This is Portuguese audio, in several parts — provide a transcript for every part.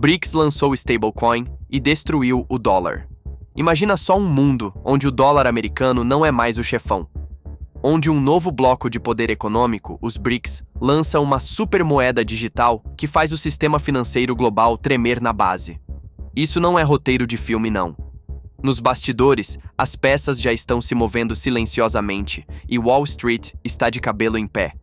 BRICS lançou o stablecoin e destruiu o dólar. Imagina só um mundo onde o dólar americano não é mais o chefão. Onde um novo bloco de poder econômico, os BRICS, lança uma supermoeda digital que faz o sistema financeiro global tremer na base. Isso não é roteiro de filme, não. Nos bastidores, as peças já estão se movendo silenciosamente e Wall Street está de cabelo em pé.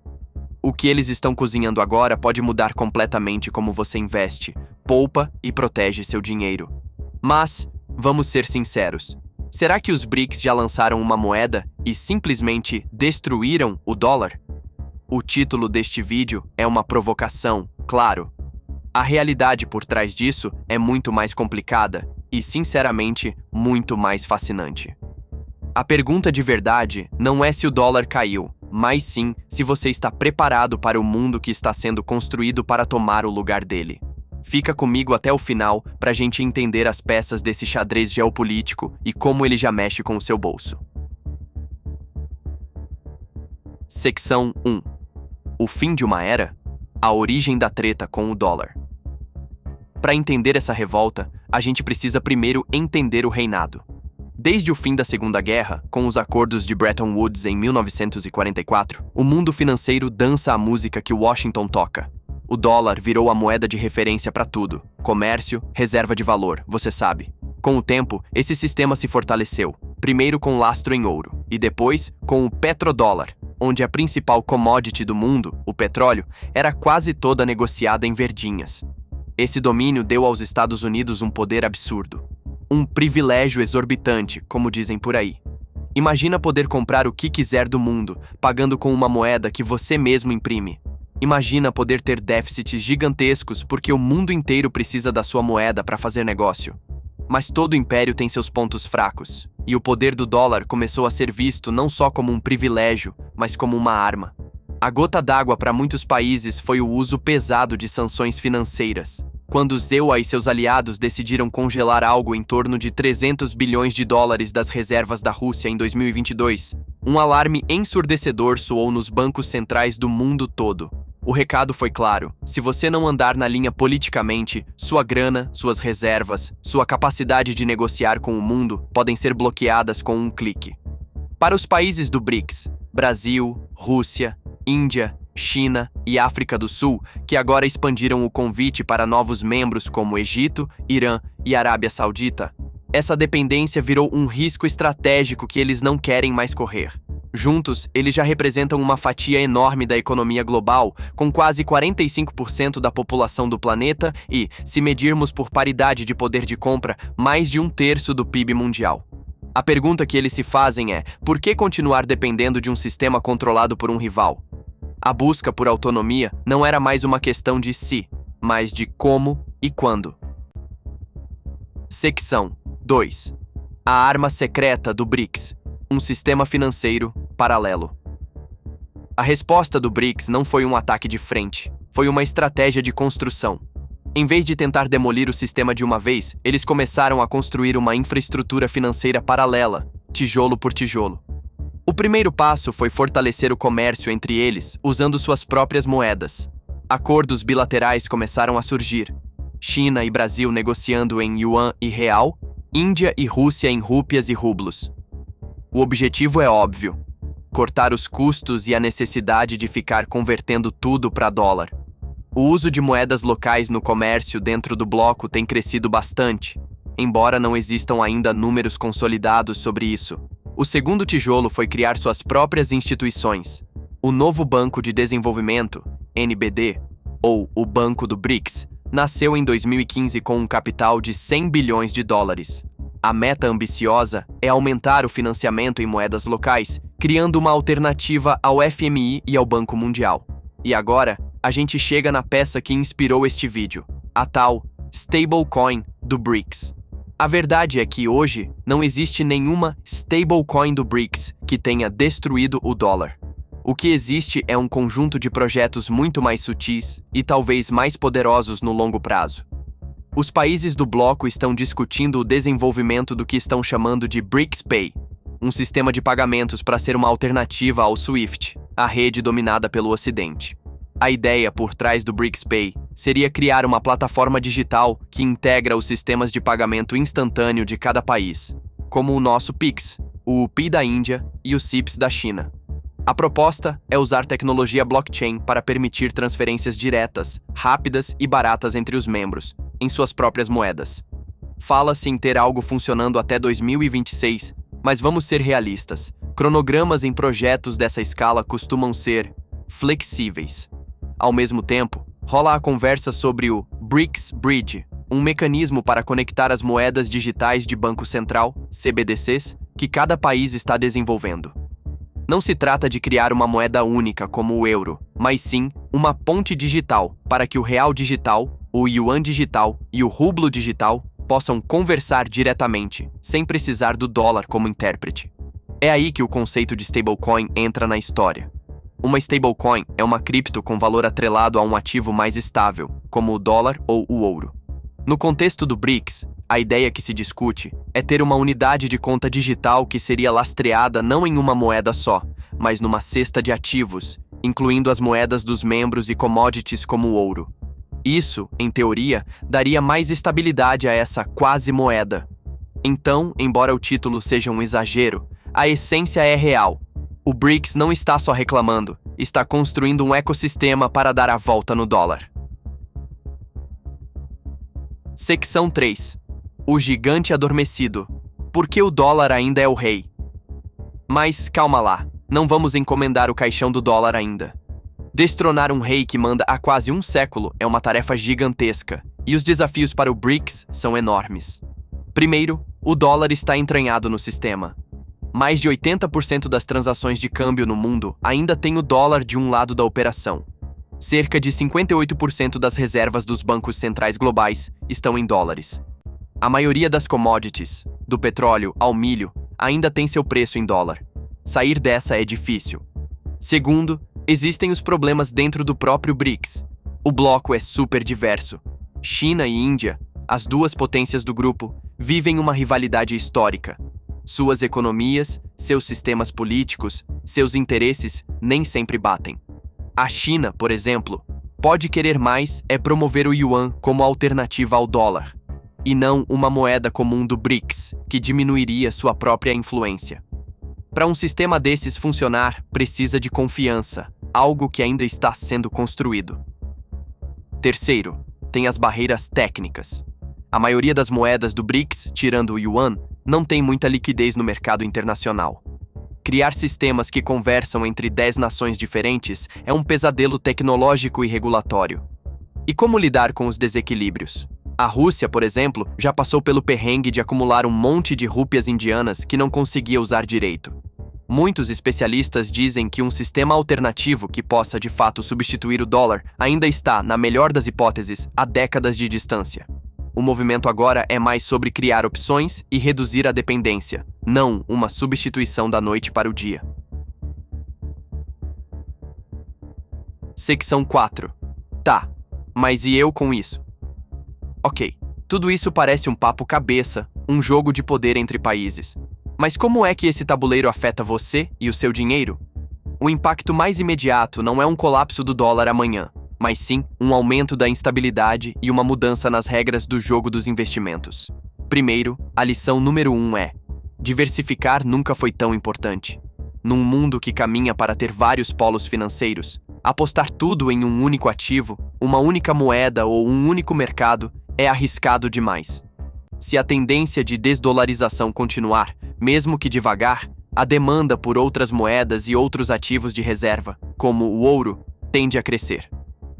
O que eles estão cozinhando agora pode mudar completamente como você investe, poupa e protege seu dinheiro. Mas, vamos ser sinceros, será que os BRICS já lançaram uma moeda e simplesmente destruíram o dólar? O título deste vídeo é uma provocação, claro. A realidade por trás disso é muito mais complicada e, sinceramente, muito mais fascinante. A pergunta de verdade não é se o dólar caiu, mas sim se você está preparado para o mundo que está sendo construído para tomar o lugar dele. Fica comigo até o final para a gente entender as peças desse xadrez geopolítico e como ele já mexe com o seu bolso. Seção 1. O fim de uma era? A origem da treta com o dólar. Para entender essa revolta, a gente precisa primeiro entender o reinado. Desde o fim da Segunda Guerra, com os acordos de Bretton Woods em 1944, o mundo financeiro dança a música que Washington toca. O dólar virou a moeda de referência para tudo. Comércio, reserva de valor, você sabe. Com o tempo, esse sistema se fortaleceu, primeiro com lastro em ouro, e depois com o petrodólar, onde a principal commodity do mundo, o petróleo, era quase toda negociada em verdinhas. Esse domínio deu aos Estados Unidos um poder absurdo. Um privilégio exorbitante, como dizem por aí. Imagina poder comprar o que quiser do mundo, pagando com uma moeda que você mesmo imprime. Imagina poder ter déficits gigantescos porque o mundo inteiro precisa da sua moeda para fazer negócio. Mas todo império tem seus pontos fracos, e o poder do dólar começou a ser visto não só como um privilégio, mas como uma arma. A gota d'água para muitos países foi o uso pesado de sanções financeiras. Quando ZEUA e seus aliados decidiram congelar algo em torno de 300 bilhões de dólares das reservas da Rússia em 2022, um alarme ensurdecedor soou nos bancos centrais do mundo todo. O recado foi claro: se você não andar na linha politicamente, sua grana, suas reservas, sua capacidade de negociar com o mundo podem ser bloqueadas com um clique. Para os países do BRICS, Brasil, Rússia, Índia, China e África do Sul, que agora expandiram o convite para novos membros como Egito, Irã e Arábia Saudita, essa dependência virou um risco estratégico que eles não querem mais correr. Juntos, eles já representam uma fatia enorme da economia global, com quase 45% da população do planeta e, se medirmos por paridade de poder de compra, mais de 1/3 do PIB mundial. A pergunta que eles se fazem é: por que continuar dependendo de um sistema controlado por um rival? A busca por autonomia não era mais uma questão de se, mas de como e quando. Seção 2. A arma secreta do BRICS, um sistema financeiro paralelo. A resposta do BRICS não foi um ataque de frente, foi uma estratégia de construção. Em vez de tentar demolir o sistema de uma vez, eles começaram a construir uma infraestrutura financeira paralela, tijolo por tijolo. O primeiro passo foi fortalecer o comércio entre eles, usando suas próprias moedas. Acordos bilaterais começaram a surgir. China e Brasil negociando em yuan e real, Índia e Rússia em rúpias e rublos. O objetivo é óbvio: cortar os custos e a necessidade de ficar convertendo tudo para dólar. O uso de moedas locais no comércio dentro do bloco tem crescido bastante, embora não existam ainda números consolidados sobre isso. O segundo tijolo foi criar suas próprias instituições. O novo Banco de Desenvolvimento, NBD, ou o Banco do BRICS, nasceu em 2015 com um capital de 100 bilhões de dólares. A meta ambiciosa é aumentar o financiamento em moedas locais, criando uma alternativa ao FMI e ao Banco Mundial. E agora, a gente chega na peça que inspirou este vídeo, a tal stablecoin do BRICS. A verdade é que hoje não existe nenhuma stablecoin do BRICS que tenha destruído o dólar. O que existe é um conjunto de projetos muito mais sutis e talvez mais poderosos no longo prazo. Os países do bloco estão discutindo o desenvolvimento do que estão chamando de BRICS Pay, um sistema de pagamentos para ser uma alternativa ao SWIFT, a rede dominada pelo Ocidente. A ideia por trás do BRICS Pay seria criar uma plataforma digital que integra os sistemas de pagamento instantâneo de cada país, como o nosso Pix, o UPI da Índia e o CIPS da China. A proposta é usar tecnologia blockchain para permitir transferências diretas, rápidas e baratas entre os membros, em suas próprias moedas. Fala-se em ter algo funcionando até 2026, mas vamos ser realistas. Cronogramas em projetos dessa escala costumam ser flexíveis. Ao mesmo tempo, rola a conversa sobre o BRICS Bridge, um mecanismo para conectar as moedas digitais de Banco Central, CBDCs, que cada país está desenvolvendo. Não se trata de criar uma moeda única como o euro, mas sim uma ponte digital para que o real digital, o yuan digital e o rublo digital possam conversar diretamente, sem precisar do dólar como intérprete. É aí que o conceito de stablecoin entra na história. Uma stablecoin é uma cripto com valor atrelado a um ativo mais estável, como o dólar ou o ouro. No contexto do BRICS, a ideia que se discute é ter uma unidade de conta digital que seria lastreada não em uma moeda só, mas numa cesta de ativos, incluindo as moedas dos membros e commodities como o ouro. Isso, em teoria, daria mais estabilidade a essa quase-moeda. Então, embora o título seja um exagero, a essência é real. O BRICS não está só reclamando, está construindo um ecossistema para dar a volta no dólar. Seção 3. O gigante adormecido. Por que o dólar ainda é o rei? Mas calma lá, não vamos encomendar o caixão do dólar ainda. Destronar um rei que manda há quase um século é uma tarefa gigantesca, e os desafios para o BRICS são enormes. Primeiro, o dólar está entranhado no sistema. Mais de 80% das transações de câmbio no mundo ainda tem o dólar de um lado da operação. Cerca de 58% das reservas dos bancos centrais globais estão em dólares. A maioria das commodities, do petróleo ao milho, ainda tem seu preço em dólar. Sair dessa é difícil. Segundo, existem os problemas dentro do próprio BRICS. O bloco é super diverso. China e Índia, as duas potências do grupo, vivem uma rivalidade histórica. Suas economias, seus sistemas políticos, seus interesses nem sempre batem. A China, por exemplo, pode querer mais é promover o yuan como alternativa ao dólar, e não uma moeda comum do BRICS, que diminuiria sua própria influência. Para um sistema desses funcionar, precisa de confiança, algo que ainda está sendo construído. Terceiro, tem as barreiras técnicas. A maioria das moedas do BRICS, tirando o yuan, não tem muita liquidez no mercado internacional. Criar sistemas que conversam entre 10 nações diferentes é um pesadelo tecnológico e regulatório. E como lidar com os desequilíbrios? A Rússia, por exemplo, já passou pelo perrengue de acumular um monte de rúpias indianas que não conseguia usar direito. Muitos especialistas dizem que um sistema alternativo que possa de fato substituir o dólar ainda está, na melhor das hipóteses, a décadas de distância. O movimento agora é mais sobre criar opções e reduzir a dependência, não uma substituição da noite para o dia. Seção 4. Tá, mas e eu com isso? Ok, tudo isso parece um papo cabeça, um jogo de poder entre países. Mas como é que esse tabuleiro afeta você e o seu dinheiro? O impacto mais imediato não é um colapso do dólar amanhã, mas sim um aumento da instabilidade e uma mudança nas regras do jogo dos investimentos. Primeiro, a lição número 1 é: diversificar nunca foi tão importante. Num mundo que caminha para ter vários polos financeiros, apostar tudo em um único ativo, uma única moeda ou um único mercado é arriscado demais. Se a tendência de desdolarização continuar, mesmo que devagar, a demanda por outras moedas e outros ativos de reserva, como o ouro, tende a crescer.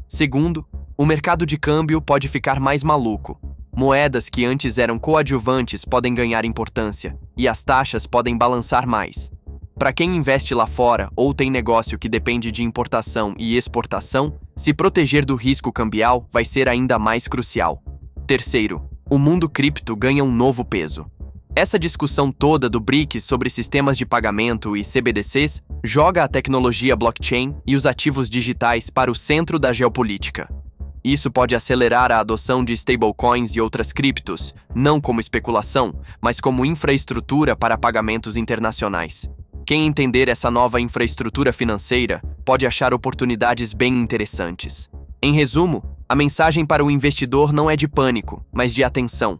Segundo, o mercado de câmbio pode ficar mais maluco. Moedas que antes eram coadjuvantes podem ganhar importância, e as taxas podem balançar mais. Para quem investe lá fora ou tem negócio que depende de importação e exportação, se proteger do risco cambial vai ser ainda mais crucial. Terceiro, o mundo cripto ganha um novo peso. Essa discussão toda do BRICS sobre sistemas de pagamento e CBDCs joga a tecnologia blockchain e os ativos digitais para o centro da geopolítica. Isso pode acelerar a adoção de stablecoins e outras criptos, não como especulação, mas como infraestrutura para pagamentos internacionais. Quem entender essa nova infraestrutura financeira pode achar oportunidades bem interessantes. Em resumo, a mensagem para o investidor não é de pânico, mas de atenção.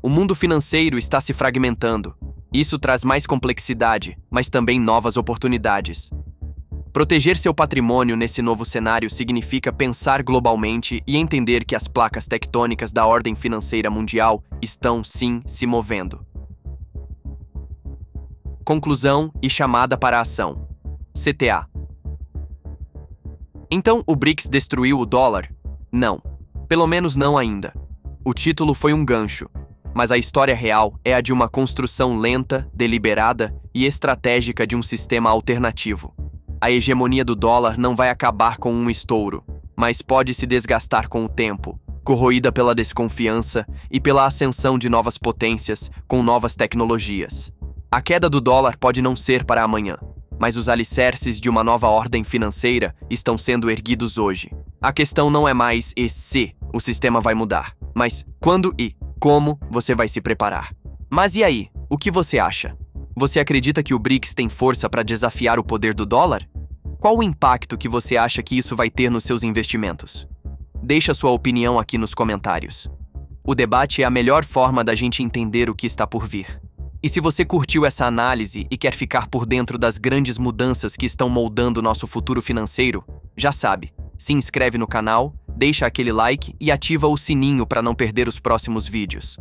O mundo financeiro está se fragmentando. Isso traz mais complexidade, mas também novas oportunidades. Proteger seu patrimônio nesse novo cenário significa pensar globalmente e entender que as placas tectônicas da ordem financeira mundial estão, sim, se movendo. Conclusão e chamada para a ação. CTA. Então, o BRICS destruiu o dólar? Não. Pelo menos não ainda. O título foi um gancho, mas a história real é a de uma construção lenta, deliberada e estratégica de um sistema alternativo. A hegemonia do dólar não vai acabar com um estouro, mas pode se desgastar com o tempo, corroída pela desconfiança e pela ascensão de novas potências com novas tecnologias. A queda do dólar pode não ser para amanhã, mas os alicerces de uma nova ordem financeira estão sendo erguidos hoje. A questão não é mais e se o sistema vai mudar, mas quando e como você vai se preparar. Mas e aí, o que você acha? Você acredita que o BRICS tem força para desafiar o poder do dólar? Qual o impacto que você acha que isso vai ter nos seus investimentos? Deixa sua opinião aqui nos comentários. O debate é a melhor forma da gente entender o que está por vir. E se você curtiu essa análise e quer ficar por dentro das grandes mudanças que estão moldando nosso futuro financeiro, já sabe, se inscreve no canal, deixa aquele like e ativa o sininho para não perder os próximos vídeos.